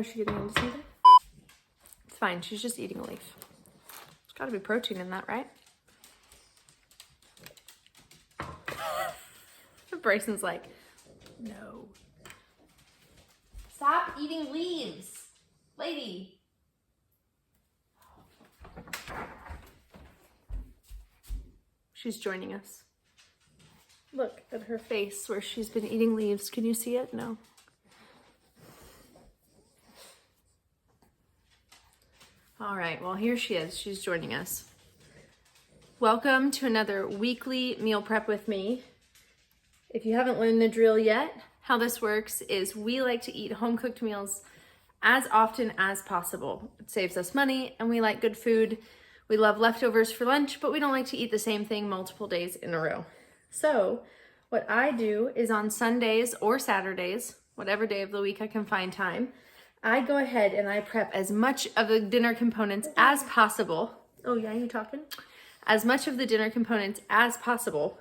is she getting into something? It's fine, she's just eating a leaf. There's gotta be protein in that, right? Bryson's like, no. Stop eating leaves, lady. She's joining us. Look at her face where she's been eating leaves. Can you see it? No. All right, well, here she is. She's joining us. Welcome to another weekly meal prep with me. If you haven't learned the drill yet, how this works is we like to eat home-cooked meals as often as possible. It saves us money and we like good food. We love leftovers for lunch, but we don't like to eat the same thing multiple days in a row. So what I do is on Sundays or Saturdays, whatever day of the week I can find time, I go ahead and I prep as much of the dinner components as possible. Oh yeah, you talking? As much of the dinner components as possible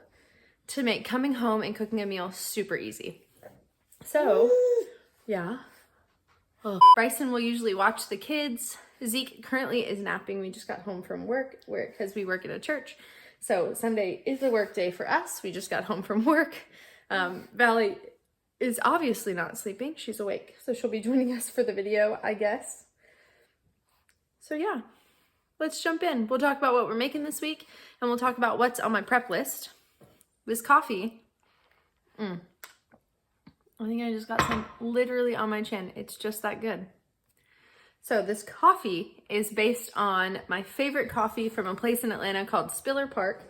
to make coming home and cooking a meal super easy. So, yeah. Oh. Bryson will usually watch the kids. Zeke currently is napping. We just got home from work because we work at a church. So Sunday is a work day for us. We just got home from work. Valley is obviously not sleeping. She's awake. So she'll be joining us for the video, I guess. So yeah, let's jump in. We'll talk about what we're making this week and we'll talk about what's on my prep list. This coffee, I think I just got some literally on my chin. It's just that good. So this coffee is based on my favorite coffee from a place in Atlanta called Spiller Park.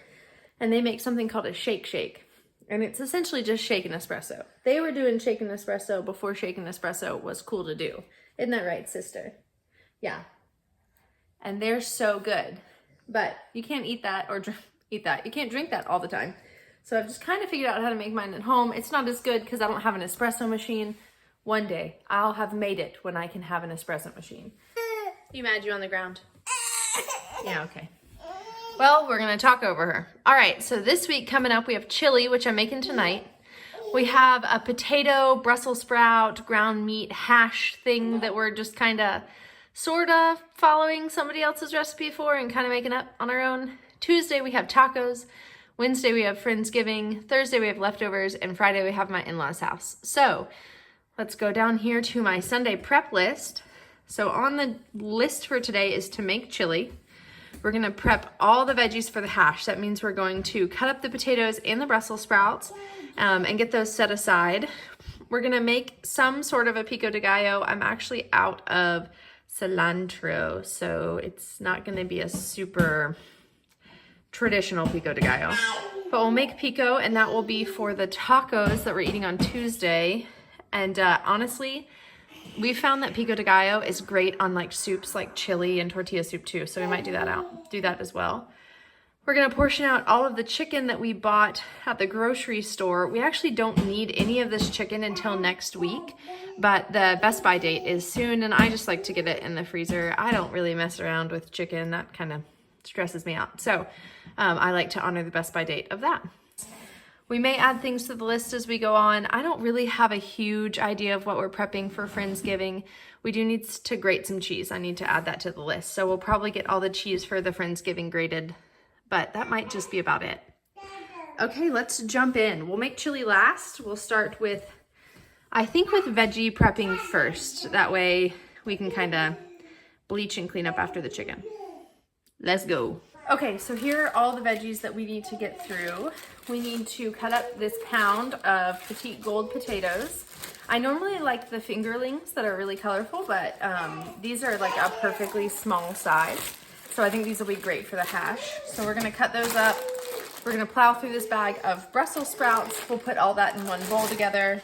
And they make something called a shake shake. And it's essentially just shaken espresso. They were doing shaken espresso before shaken espresso was cool to do. Isn't that right, sister? Yeah. And they're so good. But you can't eat that or eat that. You can't drink that all the time. So I've just kind of figured out how to make mine at home. It's not as good because I don't have an espresso machine. One day I'll have made it when I can have an espresso machine. You mad you on the ground? Yeah, okay. Well, we're gonna talk over her. All right, so this week coming up, we have chili, which I'm making tonight. We have a potato, Brussels sprout, ground meat hash thing that we're just kind of sort of following somebody else's recipe for and kind of making up on our own. Tuesday, we have tacos. Wednesday, we have Friendsgiving. Thursday, we have leftovers. And Friday, we have my in-laws' house. So let's go down here to my Sunday prep list. So on the list for today is to make chili. We're gonna prep all the veggies for the hash. That means we're going to cut up the potatoes and the Brussels sprouts and get those set aside. We're gonna make some sort of a Pico De Gallo. I'm actually out of cilantro, so it's not gonna be a super traditional Pico De Gallo. But we'll make pico, and that will be for the tacos that we're eating on Tuesday. And honestly, we found that Pico De Gallo is great on like soups like chili and tortilla soup too. So we might do that as well. We're gonna portion out all of the chicken that we bought at the grocery store. We actually don't need any of this chicken until next week, but the Best By date is soon, and I just like to get it in the freezer. I don't really mess around with chicken. That kind of stresses me out. So I like to honor the Best By date of that. We may add things to the list as we go on. I don't really have a huge idea of what we're prepping for Friendsgiving. We do need to grate some cheese. I need to add that to the list. So we'll probably get all the cheese for the Friendsgiving grated, but that might just be about it. Okay, let's jump in. We'll make chili last. We'll start with, I think with veggie prepping first. That way we can kind of bleach and clean up after the chicken. Let's go. Okay, so here are all the veggies that we need to get through. We need to cut up this pound of petite gold potatoes. I normally like the fingerlings that are really colorful, but these are like a perfectly small size. So I think these will be great for the hash. So we're gonna cut those up. We're gonna plow through this bag of Brussels sprouts. We'll put all that in one bowl together.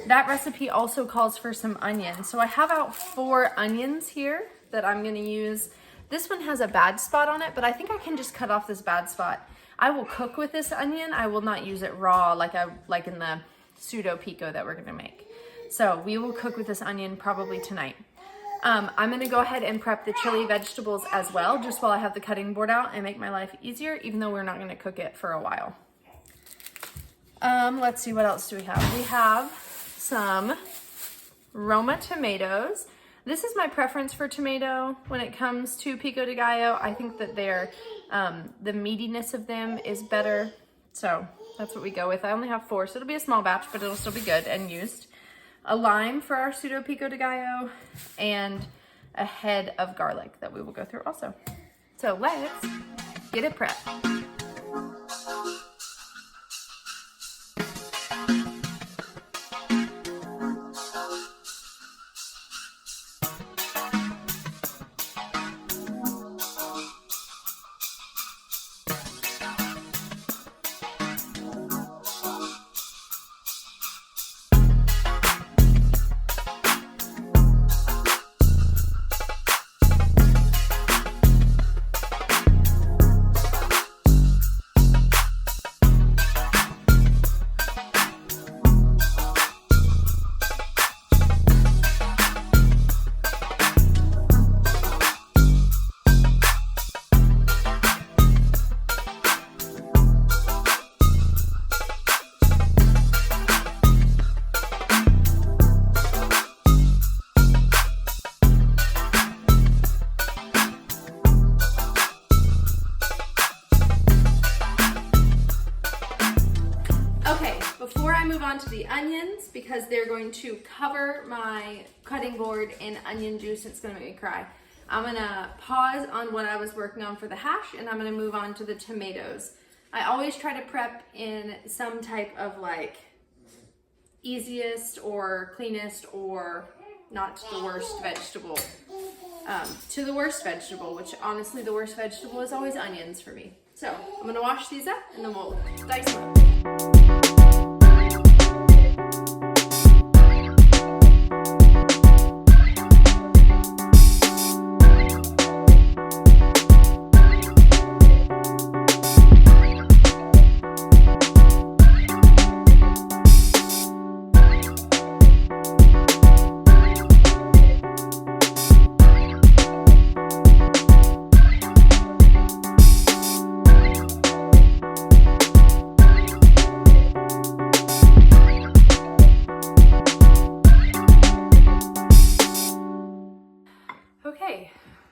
That recipe also calls for some onions. So I have out 4 onions here that I'm gonna use. This one has a bad spot on it, but I think I can just cut off this bad spot. I will cook with this onion. I will not use it raw like in the pseudo pico that we're gonna make. So we will cook with this onion probably tonight. I'm gonna go ahead and prep the chili vegetables as well, just while I have the cutting board out and make my life easier, even though we're not gonna cook it for a while. Let's see, what else do we have? We have some Roma tomatoes. This is my preference for tomato when it comes to Pico de Gallo. I think that they're, the meatiness of them is better. So that's what we go with. I only have 4, so it'll be a small batch, but it'll still be good and used. A lime for our pseudo Pico de Gallo, and a head of garlic that we will go through also. So let's get it prepped. To the onions, because they're going to cover my cutting board in onion juice. It's going to make me cry. I'm going to pause on what I was working on for the hash, and I'm going to move on to the tomatoes. I always try to prep in some type of like easiest or cleanest or not the worst vegetable to the worst vegetable, which honestly the worst vegetable is always onions for me. So I'm going to wash these up and then we'll dice them up. Okay,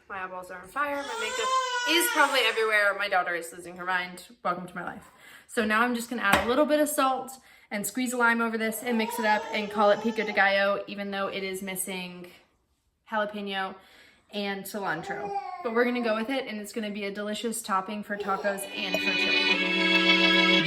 my eyeballs are on fire, my makeup is probably everywhere, my daughter is losing her mind, welcome to my life. So now I'm just gonna add a little bit of salt and squeeze a lime over this and mix it up and call it Pico de Gallo, even though it is missing jalapeno and cilantro. But we're gonna go with it, and it's gonna be a delicious topping for tacos and for chili.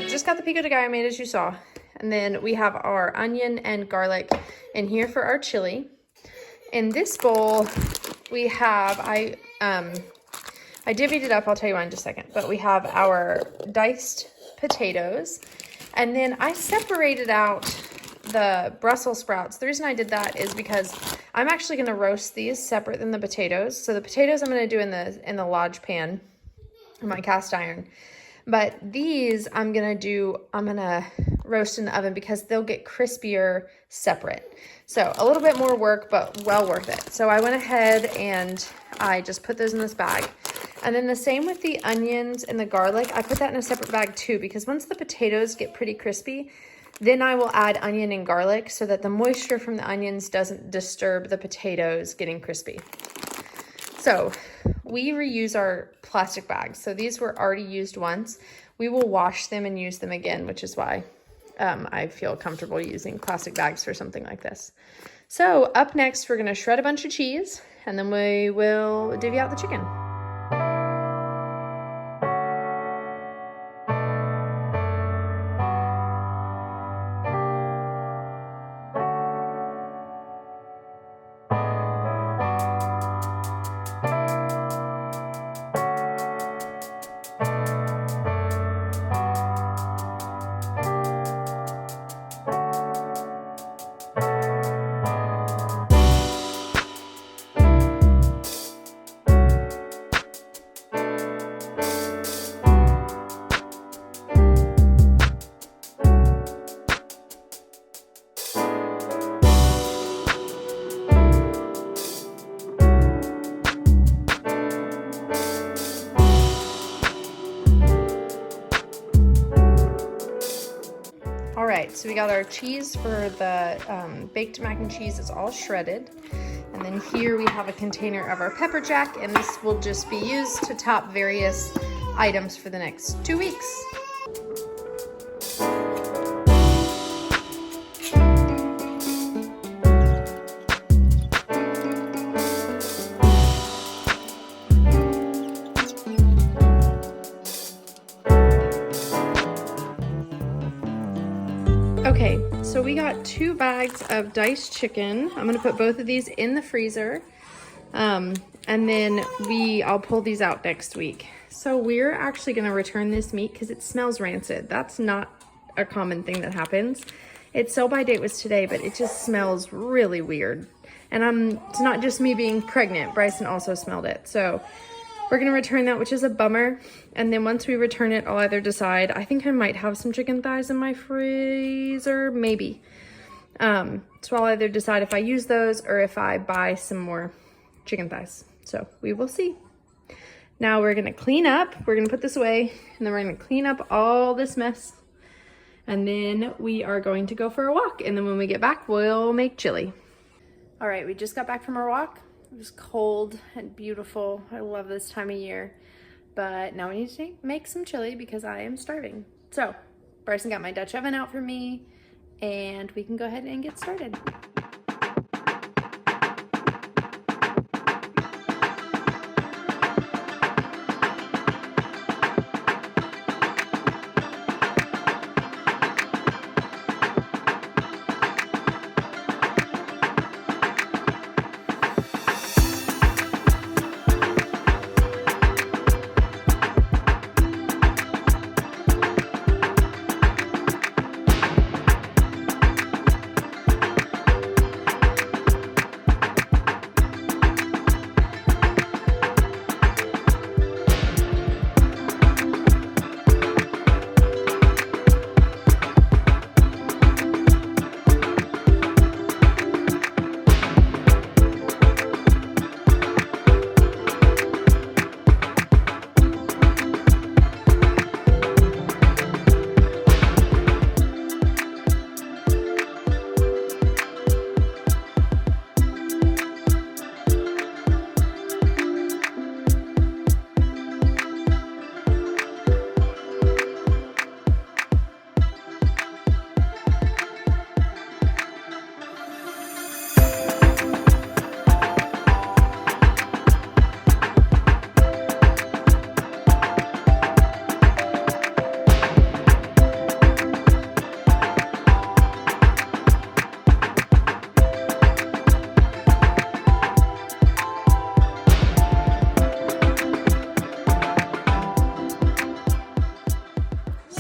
Just got the Pico de Gallo made, as you saw, and then we have our onion and garlic in here for our chili. In this bowl we have, I divvied it up, I'll tell you why in just a second, but we have our diced potatoes, and then I separated out the Brussels sprouts. The reason I did that is because I'm actually going to roast these separate than the potatoes. So the potatoes I'm going to do in the Lodge pan, in my cast iron. But these I'm gonna roast in the oven because they'll get crispier separate. So a little bit more work, but well worth it. So I went ahead and I just put those in this bag. And then the same with the onions and the garlic. I put that in a separate bag too, because once the potatoes get pretty crispy, then I will add onion and garlic so that the moisture from the onions doesn't disturb the potatoes getting crispy. So we reuse our plastic bags. So these were already used once. We will wash them and use them again, which is why I feel comfortable using plastic bags for something like this. So up next, we're gonna shred a bunch of cheese, and then we will divvy out the chicken. so we got our cheese for the baked mac and cheese. It's all shredded. And then here we have a container of our pepper jack, and this will just be used to top various items for the next 2 weeks. Okay, so we got 2 bags of diced chicken. I'm gonna put both of these in the freezer. And then I'll pull these out next week. So we're actually gonna return this meat because it smells rancid. That's not a common thing that happens. Its sell-by date was today, but it just smells really weird. And it's not just me being pregnant, Bryson also smelled it. So we're gonna return that, which is a bummer. And then once we return it, I'll either decide, I think I might have some chicken thighs in my freezer, maybe. So I'll either decide if I use those or if I buy some more chicken thighs. So we will see. Now we're gonna clean up, we're gonna put this away, and then we're gonna clean up all this mess. And then we are going to go for a walk. And then when we get back, we'll make chili. All right, we just got back from our walk. It was cold and beautiful. I love this time of year. But now we need to make some chili because I am starving. So Bryson got my Dutch oven out for me, and we can go ahead and get started.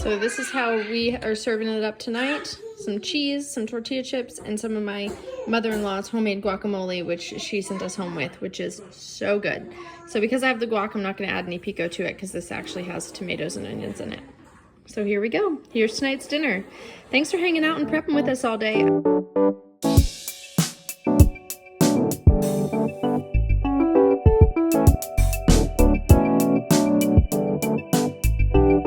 So this is how we are serving it up tonight. Some cheese, some tortilla chips, and some of my mother-in-law's homemade guacamole, which she sent us home with, which is so good. So because I have the guac, I'm not gonna add any pico to it because this actually has tomatoes and onions in it. So here we go. Here's tonight's dinner. Thanks for hanging out and prepping with us all day.